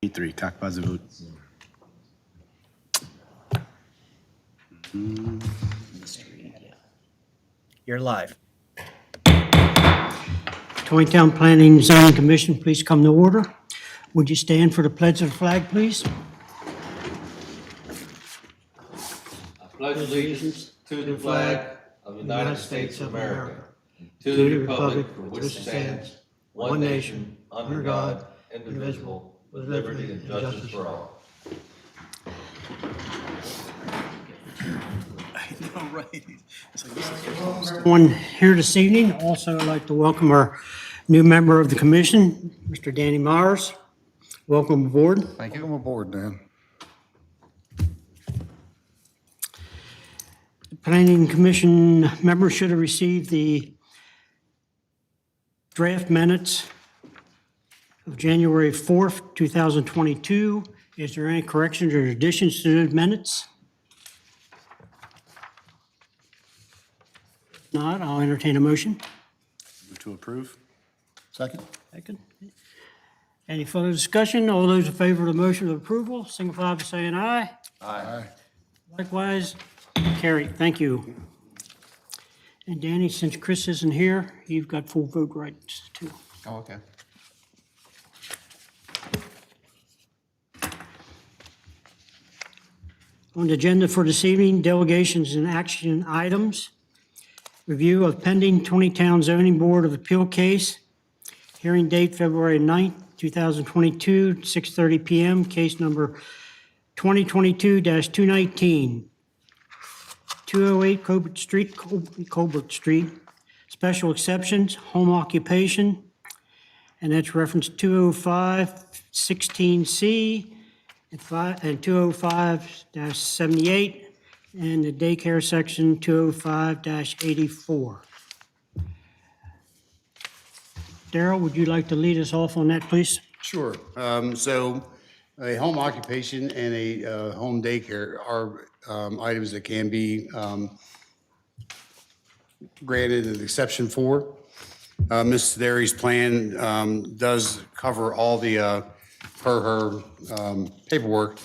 3, cock by the vote. You're live. Taneytown Planning and Zoning Commission, please come to order. Would you stand for the pledge of the flag, please? I pledge allegiance to the flag of the United States of America, to the republic for which it stands, one nation, under God, indivisible, with liberty and justice for all. All right. Everyone here this evening. Also, I'd like to welcome our new member of the commission, Mr. Danny Myers. Welcome aboard. Thank you. Welcome aboard, Dan. The Planning Commission members should have received the draft minutes of January 4th, 2022. Is there any corrections or additions to the minutes? If not, I'll entertain a motion. Move to approve. Second? Second. Any further discussion? All those in favor of the motion of approval, signify by saying aye. Aye. Likewise, carried. Thank you. And Danny, since Chris isn't here, you've got full vote rights too. Oh, okay. On the agenda for this evening, delegations and action items. Review of pending Taneytown Zoning Board of Appeal case. Hearing date February 9th, 2022, 6:30 PM. Case number 2022-219. 208 Colbert Street. Special exceptions, home occupation. And that's reference 205-16C and 205-78. And the daycare section 205-84. Darrell, would you like to lead us off on that, please? Sure. So a home occupation and a home daycare are items that can be granted an exception for. Ms. Derry's plan does cover all the, per her paperwork,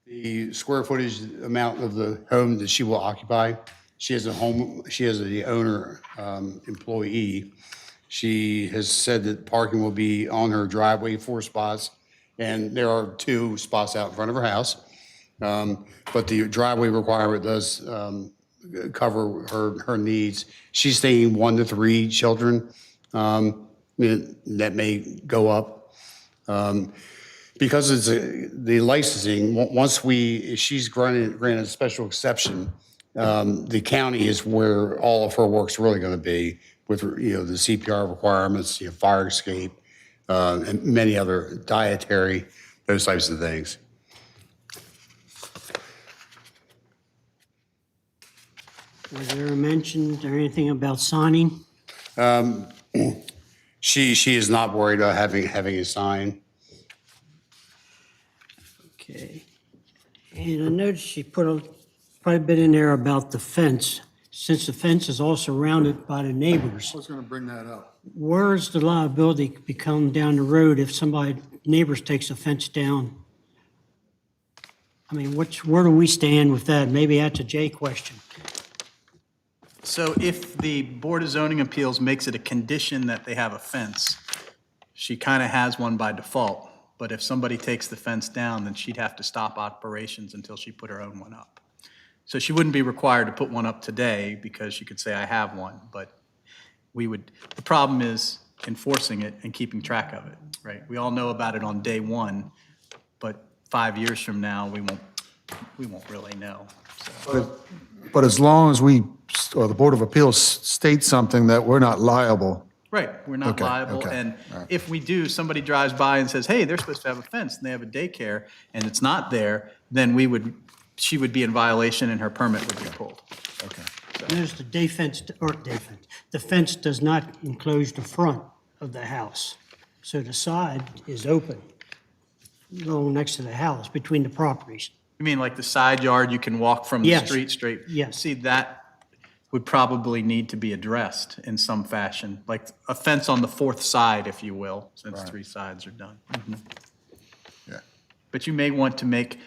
the square footage amount of the home that she will occupy. She has the owner employee. She has said that parking will be on her driveway, 4 spots, and there are 2 spots out in front of her house. But the driveway requirement does cover her needs. She's saying 1 to 3 children. That may go up. Because it's the licensing, she's granted a special exception, the county is where all of her work's really going to be with, the CPR requirements, fire escape, and many other dietary, those types of things. Was there a mention or anything about signing? She is not worried about having a sign. Okay. And I noticed she put quite a bit in there about the fence, since the fence is all surrounded by the neighbors. I was going to bring that up. Where's the liability become down the road if neighbors takes a fence down? I mean, where do we stand with that? Maybe that's a Jay question. So if the Board of Zoning Appeals makes it a condition that they have a fence, she kind of has one by default. But if somebody takes the fence down, then she'd have to stop operations until she put her own one up. So she wouldn't be required to put one up today because she could say, I have one. But the problem is enforcing it and keeping track of it, right? We all know about it on day one, but 5 years from now, we won't really know. So. But as long as the Board of Appeals states something that we're not liable. Right, we're not Okay, liable, okay, and all right. if we do, somebody drives by and says, hey, they're supposed to have a fence, and they have a daycare, and it's not there, then she would be in violation and her permit would be pulled. Okay. Notice the the fence does not enclose the front of the house. So the side is open, along next to the house, between the properties. You mean like the side yard, you can walk from the Yes. street straight? Yes. See, that would probably need to be addressed in some fashion, like a fence on the 4th side, if you will, since 3 sides are done. but you may want to make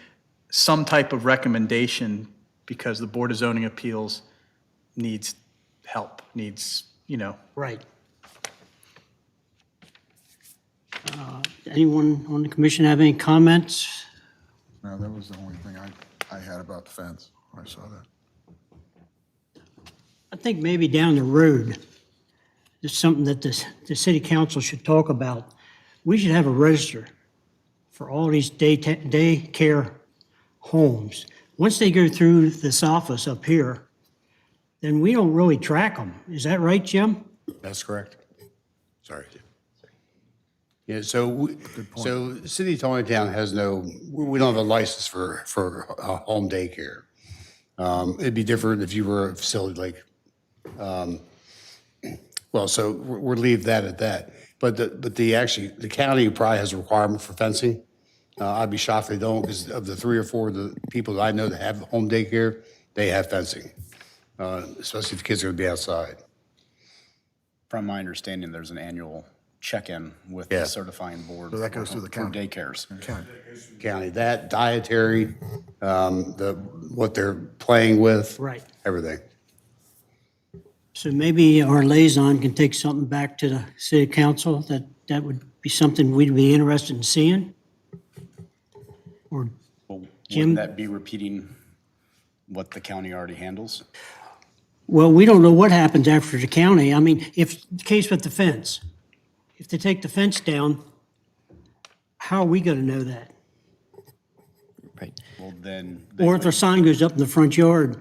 some type of recommendation because the Board of Zoning Appeals needs help, needs, Right. Anyone on the commission have any comments? No, that was the only thing I had about the fence when I saw that. I think maybe down the road, it's something that the city council should talk about. We should have a register for all these daycare homes. Once they go through this office up here, then we don't really track them. Is that right, Jim? That's correct. Sorry. Yeah, so City of Taneytown has we don't have a license for home daycare. It'd be different if you were a facility like, so we'll leave that at that. But the county probably has a requirement for fencing. I'd be shocked if they don't, because of the 3 or 4 of the people that I know that have home daycare, they have fencing, especially if the kids are gonna be outside. From my understanding, there's an annual check-in with Yeah. the certifying board. So that goes through the for county. daycares. County, that, dietary, what they're playing with. Right. Everything. So maybe our liaison can take something back to the city council, that would be something we'd be interested in seeing? Or, Well, Jim? wouldn't that be repeating what the county already handles? well, we don't know what happens after the county. I mean, if, the case with the fence, if they take the fence down, how are we gonna know that? Right. Well, then. Or if their sign goes up in the front yard,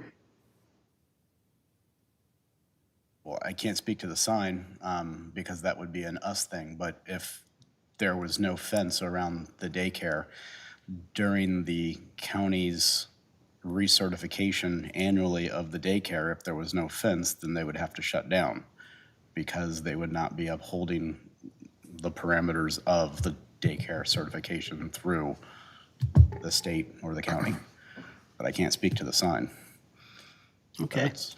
Well, I can't speak to the sign, because that would be an us thing, but if there was no fence around the daycare during the county's recertification annually of the daycare, if there was no fence, then they would have to shut down because they would not be upholding the parameters of the daycare certification through the state or the county. But I can't speak to the sign. okay? That's-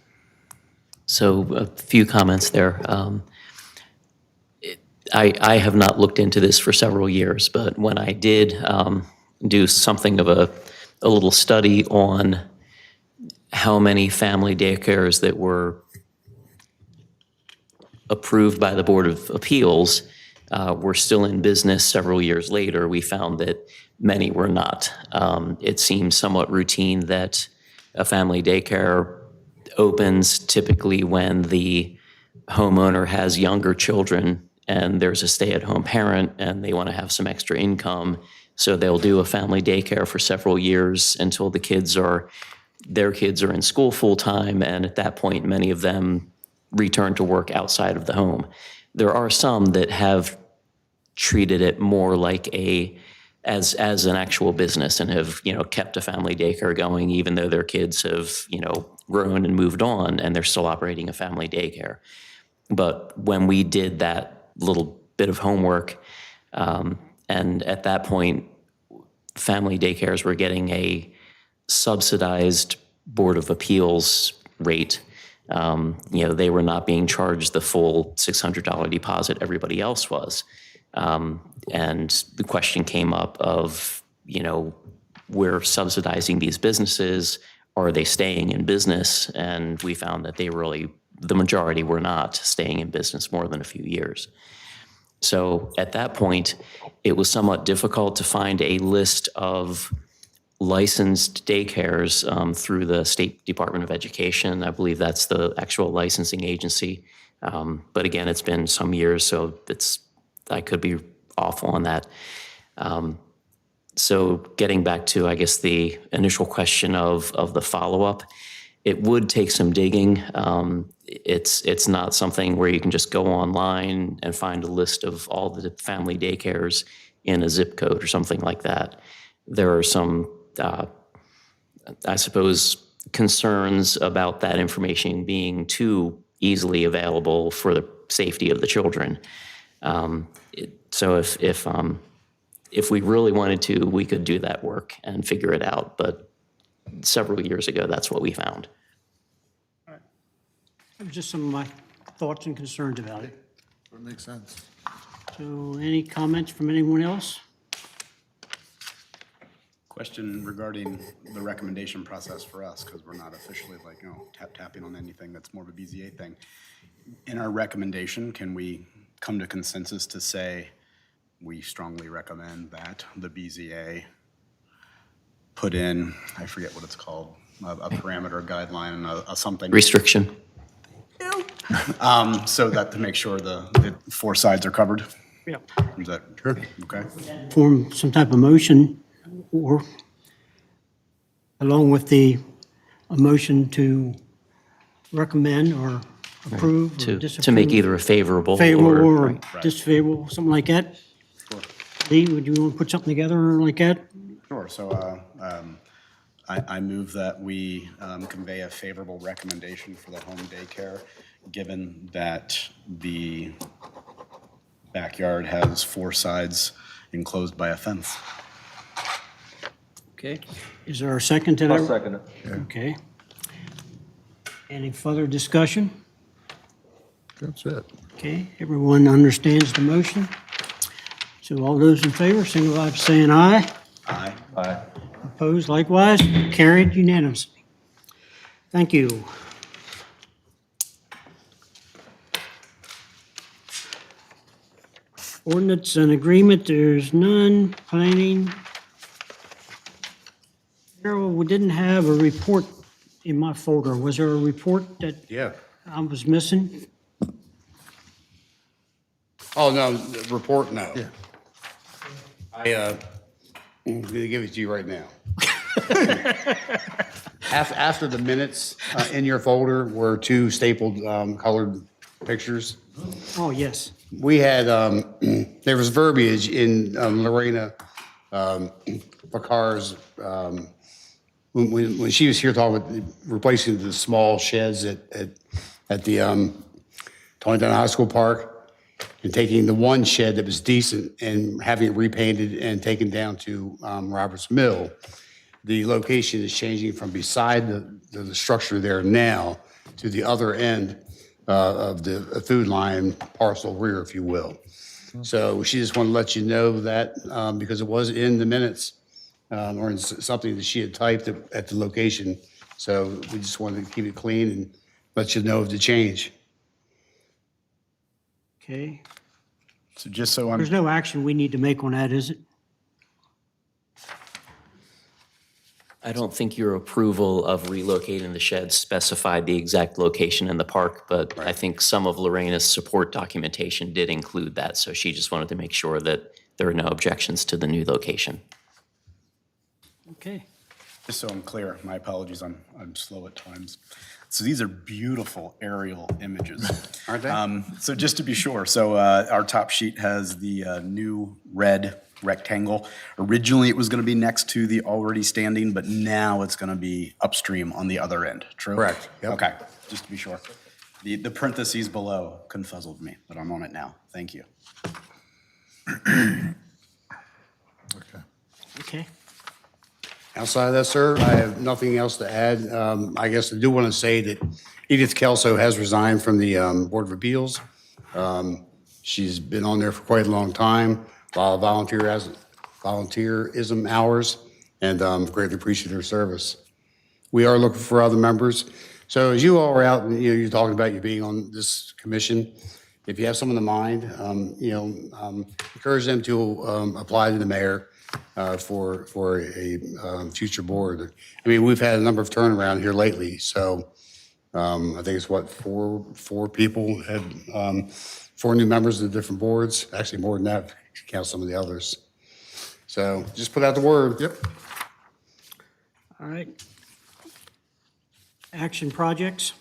So a few comments there. I have not looked into this for several years, but when I did do something of a little study on how many family daycares that were approved by the Board of Appeals were still in business several years later, we found that many were not. It seems somewhat routine that a family daycare opens typically when the homeowner has younger children and there's a stay-at-home parent and they want to have some extra income. So they'll do a family daycare for several years until their kids are in school full-time, and at that point, many of them return to work outside of the home. There are some that have treated it more like as an actual business and have, kept a family daycare going even though their kids have, grown and moved on and they're still operating a family daycare. But when we did that little bit of homework, and at that point, family daycares were getting a subsidized Board of Appeals rate. They were not being charged the full $600 deposit everybody else was. And the question came up of, we're subsidizing these businesses. Are they staying in business? And we found that the majority were not staying in business more than a few years. So at that point, it was somewhat difficult to find a list of licensed daycares through the State Department of Education. I believe that's the actual licensing agency. But again, it's been some years, so I could be off on that. So getting back to, I guess, the initial question of the follow-up, it would take some digging. It's not something where you can just go online and find a list of all the family daycares in a zip code or something like that. There are some, I suppose, concerns about that information being too easily available for the safety of the children. So if we really wanted to, we could do that work and figure it out. But several years ago, that's what we found. That was just some of my thoughts and concerns about it. That makes sense. So any comments from anyone else? Question regarding the recommendation process for us, because we're not officially like, tapping on anything that's more of a BZA thing. In our recommendation, can we come to consensus to say, we strongly recommend that the BZA put in, I forget what it's called, a parameter, guideline, a something, Restriction. so that to make sure the four sides are covered? Yeah. Is that? Sure. Okay. Form some type of motion or along with a motion to recommend or approve or To disapprove. make either a favorable Favorable or right. disfavorable, something like that. Lee, would you want to put something together like that? Sure, so I move that we convey a favorable recommendation for the home daycare, given that the backyard has four sides enclosed by a fence. Okay. Is there a second to that? I'll second it. Okay. Any further discussion? That's it. Okay, everyone understands the motion? So all those in favor, signify by saying aye. Aye. Aye. Opposed likewise, carried unanimously. Thank you. Ordinance and agreement, there's none. Planning. Carol, we didn't have a report in my folder. Was there a report that Yeah. I was missing? Oh, no, the report, no. Yeah. I'm going to give it to you right now. After the minutes, in your folder were two stapled colored pictures. Oh, yes. We had, there was verbiage in Lorena Bacar's, when she was here talking about replacing the small sheds at the Taneytown High School Park, and taking the one shed that was decent and having it repainted and taken down to Roberts Mill. The location is changing from beside the structure there now to the other end of the food line parcel rear, if you will. So she just wanted to let you know that because it was in the minutes or in something that she had typed at the location. So we just wanted to keep it clean and let you know of the change. Okay. So just so There's no action we need to make on that, is it? I don't think your approval of relocating the shed specified the exact location in the park, but I think some of Lorena's support documentation did include that, so she just wanted to make sure that there are no objections to the new location. Okay. Just so I'm clear, my apologies, I'm slow at times. So these are beautiful aerial images. Aren't they? So just to be sure, so our top sheet has the new red rectangle. Originally, it was going to be next to the already standing, but now it's going to be upstream on the other end, true? Correct, yep. Okay, just to be sure. The parentheses below confuzzled me, but I'm on it now. Thank you. Okay. Outside of that, sir, I have nothing else to add. I guess I do want to say that Edith Kelso has resigned from the Board of Appeals. She's been on there for quite a long time, a lot of volunteerism hours, and greatly appreciate her service. We are looking for other members. So as you all are out, and you're talking about you being on this commission, if you have someone in mind, encourage them to apply to the mayor for a future board. I mean, we've had a number of turnaround here lately, so I think it's what, four people had, 4 new members of the different boards, actually more than that, if you count some of the others. So just put out the word. Yep. All right. Action projects?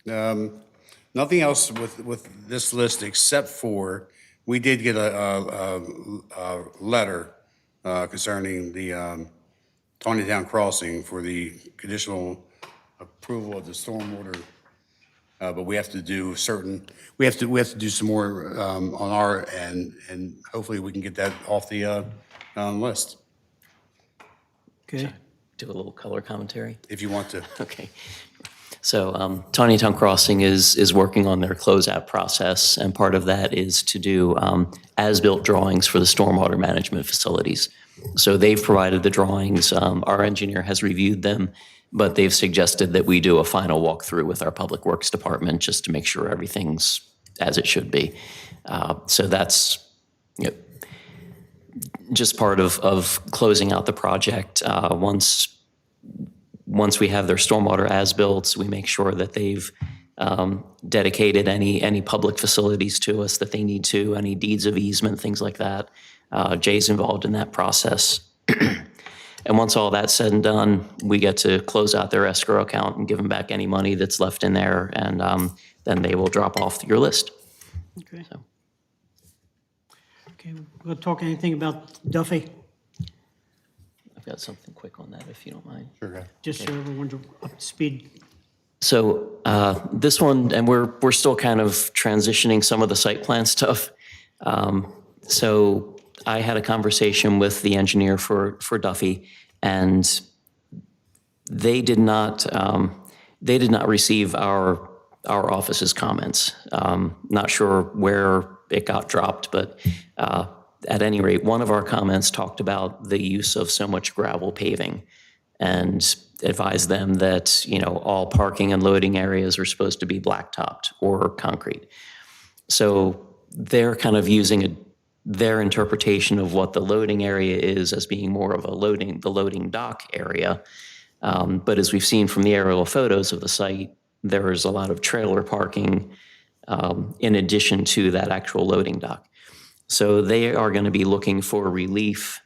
Nothing else with this list except for, we did get a letter concerning the Taneytown crossing for the conditional approval of the stormwater. But we have to do we have to do some more on our end, and hopefully we can get that off the list, Okay. Do a little color commentary. if you want to. Okay. So Taneytown Crossing is working on their closeout process, and part of that is to do as-built drawings for the stormwater management facilities. So they've provided the drawings. Our engineer has reviewed them, but they've suggested that we do a final walkthrough with our Public Works Department just to make sure everything's as it should be. So that's just part of closing out the project. Once we have their stormwater as-built, we make sure that they've dedicated any public facilities to us that they need to, any deeds of easement, things like that. Jay's involved in that process. And once all that's said and done, we get to close out their escrow account and give them back any money that's left in there, and then they will drop off your list. Okay. So. Okay, we'll talk anything about Duffy, I've got something quick on that, if you don't mind. Sure. just so everyone's up to speed. So this one, and we're still kind of transitioning some of the site plan stuff. So I had a conversation with the engineer for Duffy, and they did not receive our office's comments. Not sure where it got dropped, but at any rate, one of our comments talked about the use of so much gravel paving, and advised them that, all parking and loading areas are supposed to be blacktopped or concrete. So they're kind of using their interpretation of what the loading area is as being more of the loading dock area. But as we've seen from the aerial photos of the site, there is a lot of trailer parking in addition to that actual loading dock. So they are going to be looking for relief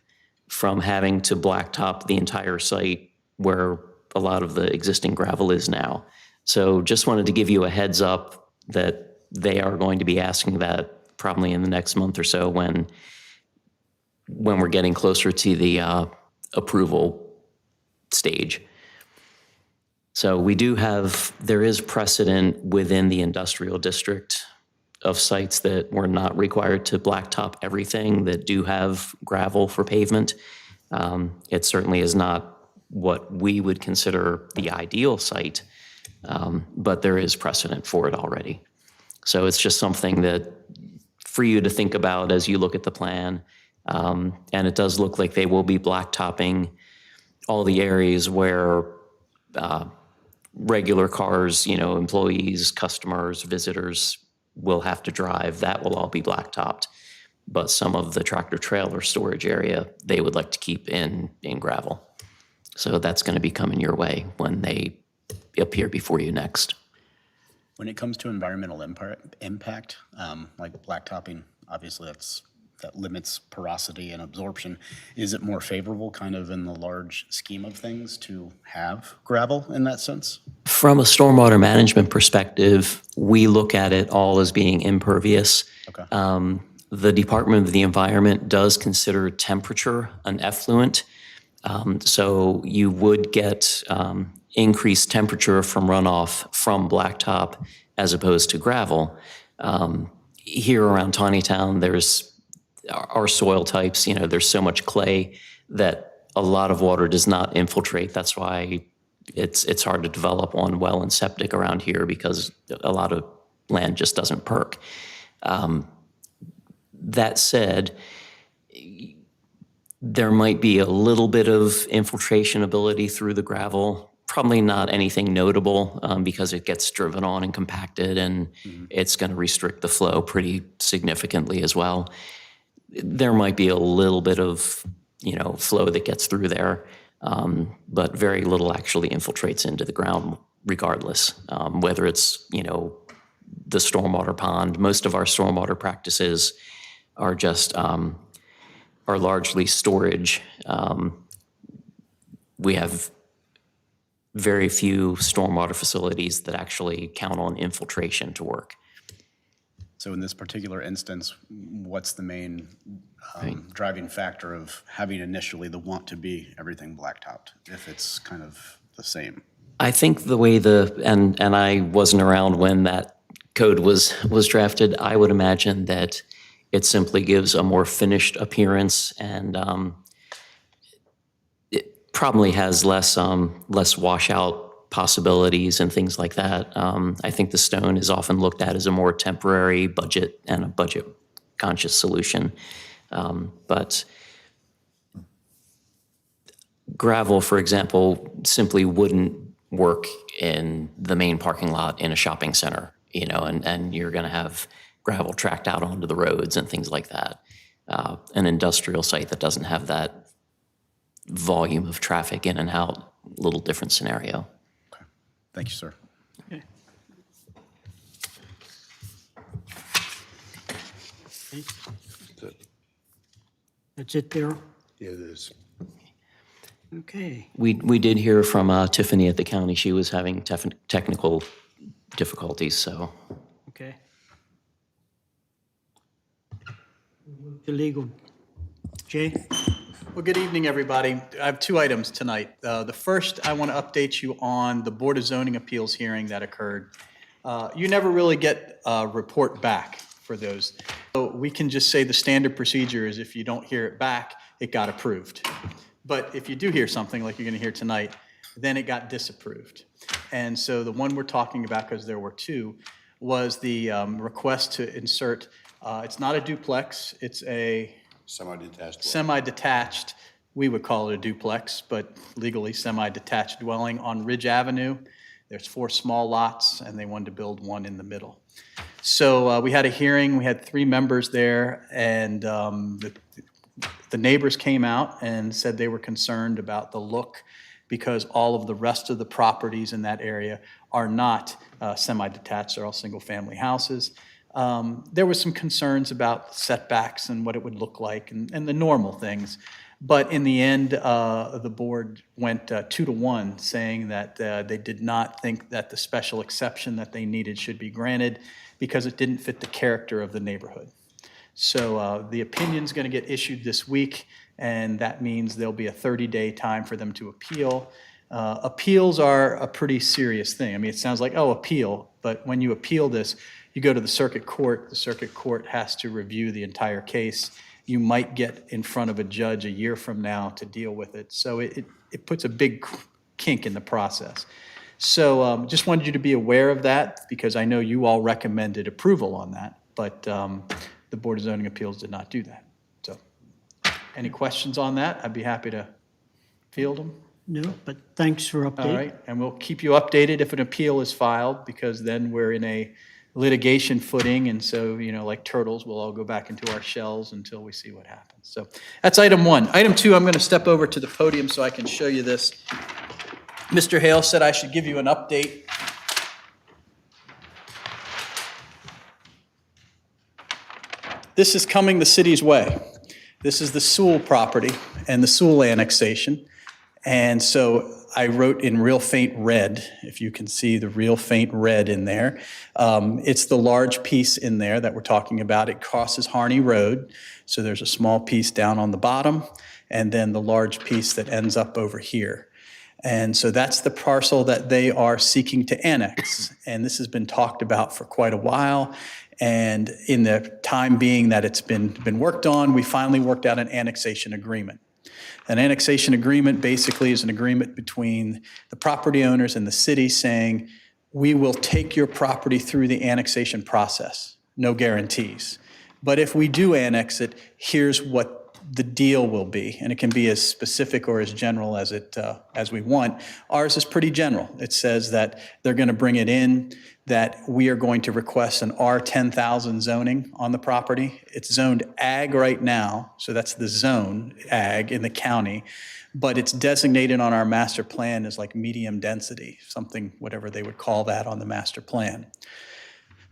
from having to blacktop the entire site where a lot of the existing gravel is now. So just wanted to give you a heads up that they are going to be asking that probably in the next month or so when we're getting closer to the approval stage. So there is precedent within the industrial district of sites that were not required to blacktop everything that do have gravel for pavement. It certainly is not what we would consider the ideal site, but there is precedent for it already. So it's just something that for you to think about as you look at the plan. And it does look like they will be blacktopping all the areas where regular cars, employees, customers, visitors will have to drive. That will all be blacktopped. But some of the tractor trailer storage area, they would like to keep in gravel. So that's going to be coming your way when they appear before you next. When it comes to environmental impact, like blacktopping, obviously that limits porosity and absorption. Is it more favorable kind of in the large scheme of things to have gravel in that sense? From a stormwater management perspective, we look at it all as being impervious. Okay. The Department of the Environment does consider temperature an effluent. So you would get increased temperature from runoff from blacktop as opposed to gravel. Here around Taneytown, there's our soil types, there's so much clay that a lot of water does not infiltrate. That's why it's hard to develop on well and septic around here, because a lot of land just doesn't perk. That said, there might be a little bit of infiltration ability through the gravel, probably not anything notable because it gets driven on and compacted, and it's going to restrict the flow pretty significantly as well. There might be a little bit of, flow that gets through there, but very little actually infiltrates into the ground regardless, whether it's, the stormwater pond. Most of our stormwater practices are just, are largely storage. We have very few stormwater facilities that actually count on infiltration to work. So in this particular instance, what's the main driving factor of having initially the want to be everything blacktopped, if it's kind of the same? I think the way and I wasn't around when that code was drafted, I would imagine that it simply gives a more finished appearance, and it probably has less washout possibilities and things like that. I think the stone is often looked at as a more temporary budget and a budget-conscious solution. But gravel, for example, simply wouldn't work in the main parking lot in a shopping center, and you're going to have gravel tracked out onto the roads and things like that. An industrial site that doesn't have that volume of traffic in and out, a little different scenario. Thank you, sir. That's it there? Yeah, it is. Okay. We did hear from Tiffany at the county. She was having technical difficulties, so. Okay. The legal. Jay? Well, good evening, everybody. I have two items tonight. The first, I want to update you on the Board of Zoning Appeals hearing that occurred. You never really get a report back for those. So we can just say the standard procedure is if you don't hear it back, it got approved. But if you do hear something like you're going to hear tonight, then it got disapproved. And so the one we're talking about, because there were two, was the request to insert, it's not a duplex, it's a Semi-detached. semi-detached, we would call it a duplex, but legally semi-detached dwelling on Ridge Avenue. There's 4 small lots, and they wanted to build one in the middle. So we had a hearing, we had 3 members there, and the neighbors came out and said they were concerned about the look because all of the rest of the properties in that area are not semi-detached, they're all single-family houses. There was some concerns about setbacks and what it would look like and the normal things. But in the end, the board went 2-1, saying that they did not think that the special exception that they needed should be granted because it didn't fit the character of the neighborhood. So the opinion's going to get issued this week, and that means there'll be a 30-day time for them to appeal. Appeals are a pretty serious thing. I mean, it sounds like, oh, appeal, but when you appeal this, you go to the circuit court has to review the entire case. You might get in front of a judge a year from now to deal with it. So it puts a big kink in the process. So just wanted you to be aware of that because I know you all recommended approval on that, but the Board of Zoning Appeals did not do that. So any questions on that? I'd be happy to field them. No, but thanks for update. All right, and we'll keep you updated if an appeal is filed because then we're in a litigation footing, and so, like turtles, we'll all go back into our shells until we see what happens. So that's item 1. Item 2, I'm going to step over to the podium so I can show you this. Mr. Hale said I should give you an update. This is coming the city's way. This is the Sewell property and the Sewell annexation. And so I wrote in real faint red, if you can see the real faint red in there. It's the large piece in there that we're talking about. It crosses Harney Road. So there's a small piece down on the bottom and then the large piece that ends up over here. And so that's the parcel that they are seeking to annex. And this has been talked about for quite a while. And in the time being that it's been worked on, we finally worked out an annexation agreement. An annexation agreement basically is an agreement between the property owners and the city saying, we will take your property through the annexation process, no guarantees. But if we do annex it, here's what the deal will be. And it can be as specific or as general as we want. Ours is pretty general. It says that they're going to bring it in, that we are going to request an R10,000 zoning on the property. It's zoned ag right now, so that's the zone, ag, in the county, but it's designated on our master plan as like medium density, something, whatever they would call that on the master plan.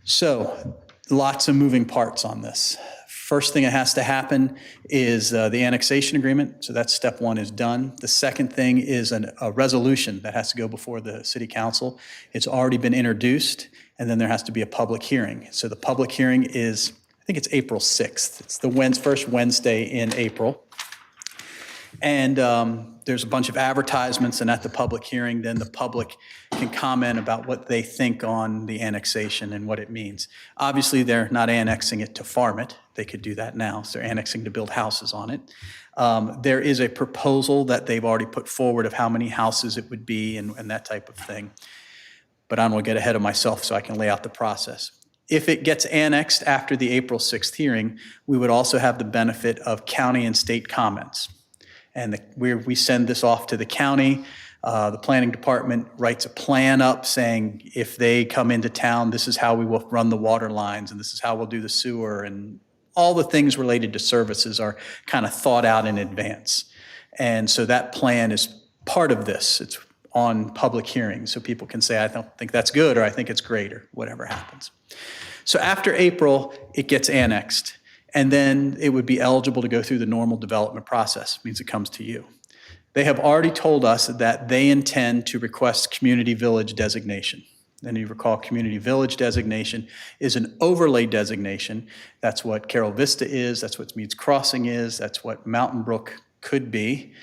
So lots of moving parts on this. First thing that has to happen is the annexation agreement. So that's step 1 is done. The second thing is a resolution that has to go before the city council. It's already been introduced, and then there has to be a public hearing. So the public hearing is, I think it's April 6th. It's the first Wednesday in April. And there's a bunch of advertisements, and at the public hearing, then the public can comment about what they think on the annexation and what it means. Obviously, they're not annexing it to farm it. They could do that now, so they're annexing to build houses on it. There is a proposal that they've already put forward of how many houses it would be and that type of thing. But I don't want to get ahead of myself so I can lay out the process. If it gets annexed after the April 6th hearing, we would also have the benefit of county and state comments. And we send this off to the county. The planning department writes a plan up saying if they come into town, this is how we will run the water lines and this is how we'll do the sewer, and all the things related to services are kind of thought out in advance. And so that plan is part of this. It's on public hearings, so people can say, I don't think that's good, or I think it's great, or whatever happens. So after April, it gets annexed, and then it would be eligible to go through the normal development process. It means it comes to you. They have already told us that they intend to request community village designation. And you recall, community village designation is an overlay designation. That's what Carroll Vista is, that's what Meads Crossing is, that's what Mountain Brook could be.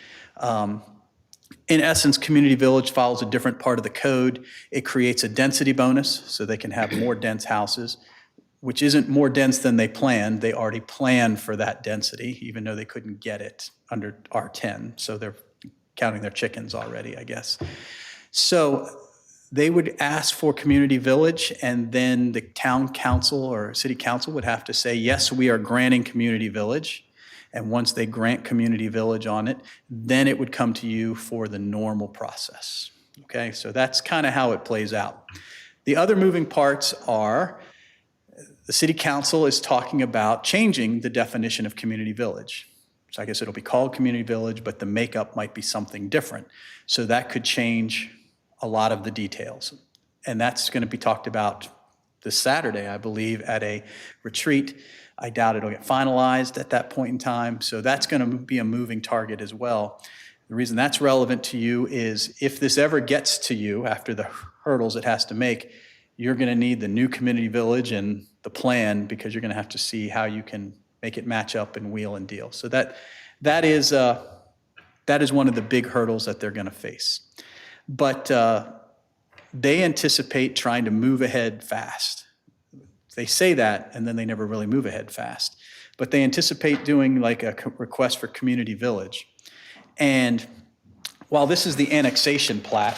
In essence, community village follows a different part of the code. It creates a density bonus, so they can have more dense houses, which isn't more dense than they planned. They already planned for that density, even though they couldn't get it under R10. So they're counting their chickens already, I guess. So they would ask for community village, and then the town council or city council would have to say, yes, we are granting community village. And once they grant community village on it, then it would come to you for the normal process. Okay, so that's kind of how it plays out. The other moving parts are the city council is talking about changing the definition of community village. So I guess it'll be called community village, but the makeup might be something different. So that could change a lot of the details. And that's going to be talked about this Saturday, I believe, at a retreat. I doubt it'll get finalized at that point in time. So that's going to be a moving target as well. The reason that's relevant to you is if this ever gets to you after the hurdles it has to make, you're going to need the new community village and the plan, because you're going to have to see how you can make it match up and wheel and deal. So that is one of the big hurdles that they're going to face. But they anticipate trying to move ahead fast. They say that, and then they never really move ahead fast. But they anticipate doing like a request for community village. And while this is the annexation plat,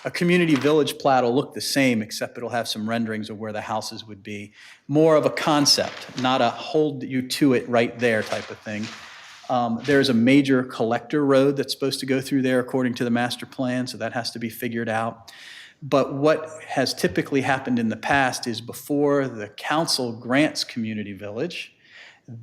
a community village plat will look the same, except it'll have some renderings of where the houses would be. More of a concept, not a hold you to it right there type of thing. There's a major collector road that's supposed to go through there according to the master plan, so that has to be figured out. But what has typically happened in the past is before the council grants community village,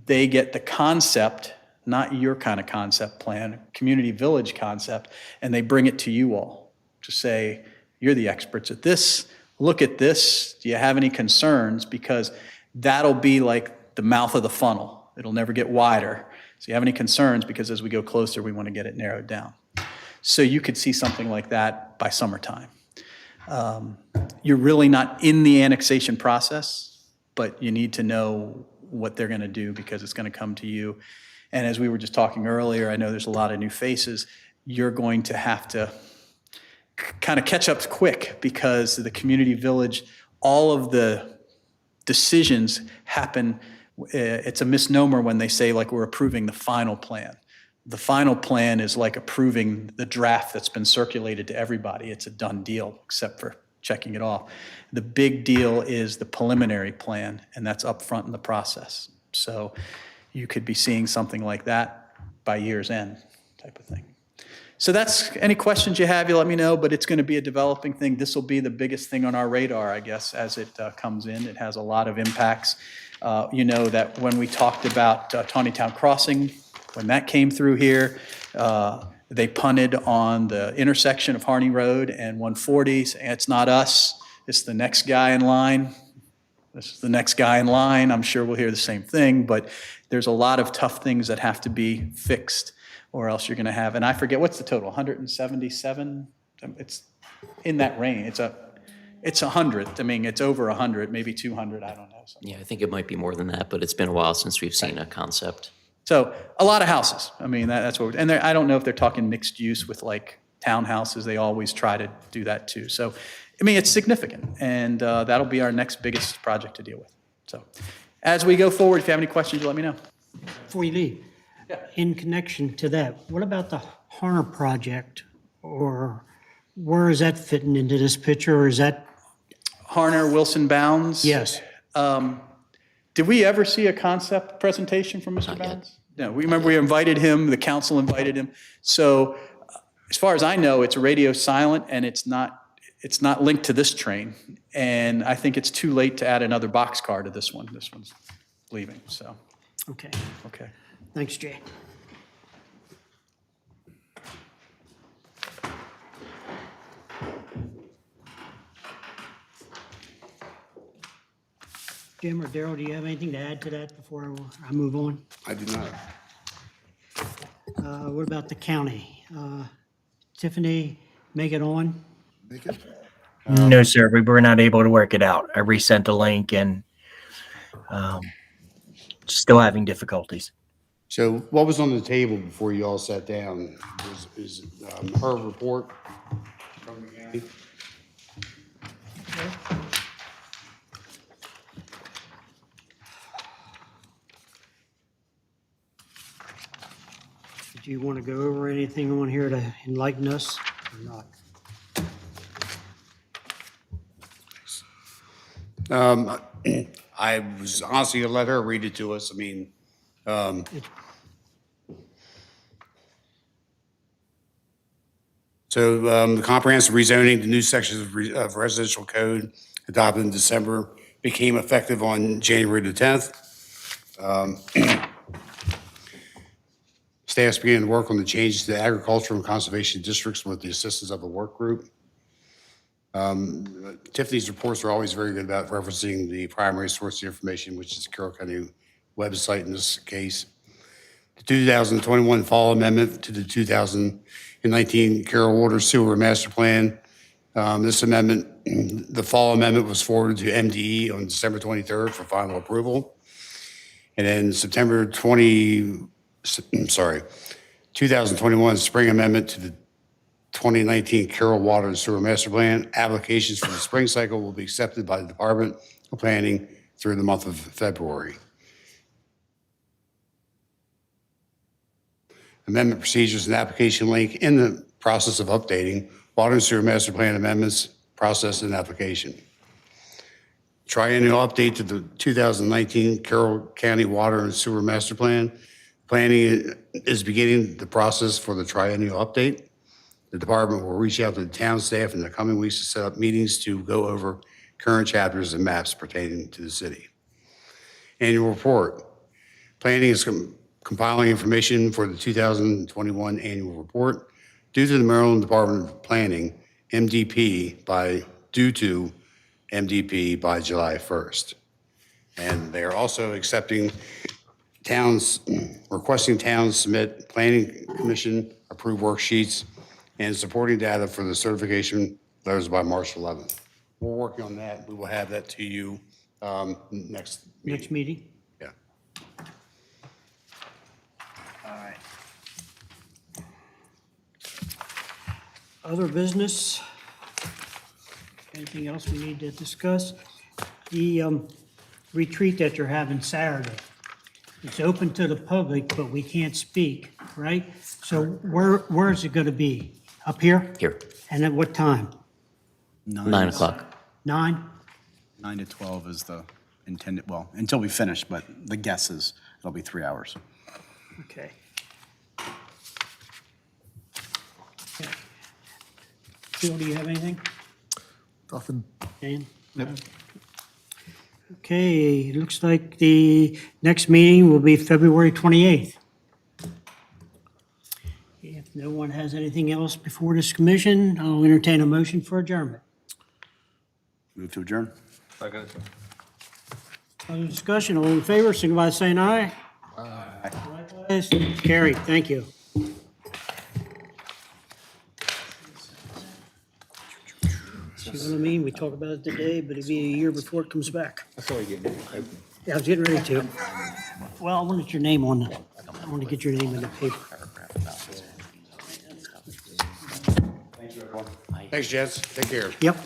they get the concept, not your kind of concept plan, community village concept, and they bring it to you all to say, you're the experts at this, look at this, do you have any concerns? Because that'll be like the mouth of the funnel. It'll never get wider. So you have any concerns, because as we go closer, we want to get it narrowed down. So you could see something like that by summertime. You're really not in the annexation process, but you need to know what they're going to do, because it's going to come to you. And as we were just talking earlier, I know there's a lot of new faces. You're going to have to kind of catch up quick, because the community village, all of the decisions happen. It's a misnomer when they say like we're approving the final plan. The final plan is like approving the draft that's been circulated to everybody. It's a done deal, except for checking it off. The big deal is the preliminary plan, and that's up front in the process. So you could be seeing something like that by year's end type of thing. So that's, any questions you have, you let me know, but it's going to be a developing thing. This will be the biggest thing on our radar, I guess, as it comes in. It has a lot of impacts. You know that when we talked about Taneytown Crossing, when that came through here, they punted on the intersection of Harney Road and 140, saying it's not us, it's the next guy in line. This is the next guy in line. I'm sure we'll hear the same thing, but there's a lot of tough things that have to be fixed, or else you're going to have, and I forget, what's the total, 177? It's in that range. It's 100. I mean, it's over 100, maybe 200, I don't know. Yeah, I think it might be more than that, but it's been a while since we've seen a concept. So a lot of houses. I mean, that's what, and I don't know if they're talking mixed use with like townhouses. They always try to do that too. So, I mean, it's significant, and that'll be our next biggest project to deal with. So as we go forward, if you have any questions, you let me know. Before you leave, in connection to that, what about the Harner project? Or where is that fitting into this picture, or is that, Harner, Wilson Bounds? yes? Did we ever see a concept presentation from Mr. Bounds? No, we remember we invited him, the council invited him. So as far as I know, it's radio silent and it's not linked to this train. And I think it's too late to add another boxcar to this one. This one's leaving, so, Okay, okay. thanks, Jay. Jim or Daryl, do you have anything to add to that before I move on? I do not. What about the county? Tiffany, make it on? No, sir, we were not able to work it out. I resent the link and still having difficulties. So what was on the table before you all sat down? Is her report from the county? Do you want to go over anything on here to enlighten us or not? I was honestly gonna let her read it to us. I mean, the comprehensive rezoning, the new sections of residential code adopted in December became effective on January the 10th. Staff's began to work on the changes to the agricultural and conservation districts with the assistance of a work group. Tiffany's reports are always very good about referencing the primary source of information, which is the Carroll County website in this case. The 2021 fall amendment to the 2019 Carroll Water Sewer Master Plan. This amendment, the fall amendment was forwarded to MDE on December 23rd for final approval. And then 2021 spring amendment to the 2019 Carroll Water and Sewer Master Plan. Applications for the spring cycle will be accepted by the Department of Planning through the month of February. Amendment procedures and application link in the process of updating Water and Sewer Master Plan amendments, process and application. Triennial update to the 2019 Carroll County Water and Sewer Master Plan. Planning is beginning the process for the triennial update. The department will reach out to the town staff in the coming weeks to set up meetings to go over current chapters and maps pertaining to the city. Annual report. Planning is compiling information for the 2021 annual report due to the Maryland Department of Planning, due to MDP by July 1st. And they are also requesting towns submit planning commission approved worksheets and supporting data for the certification letters by March 11th. We're working on that. We will have that to you next meeting. Next meeting? Yeah. All right. Other business? Anything else we need to discuss? The retreat that you're having Saturday, it's open to the public, but we can't speak, right? So where is it going to be? Up here? Here, And at what time? 9 o'clock. 9? 9 to 12 is the intended, well, until we finish, but the guess is it'll be 3 hours. Okay. Phil, do you have anything? Nothing. Dan? Okay, looks like the next meeting will be February 28th. If no one has anything else before this commission, I'll entertain a motion for adjournment. Move to adjourn. Other discussion, all in favor, signify by saying aye. Aye. Likewise, carried, thank you. See what I mean? We talk about it today, but it'll be a year before it comes back. Yeah, I was getting ready to. Well, I wanted your name on it. I want to get your name in the paper. Thanks, Jess. Take care. Yep.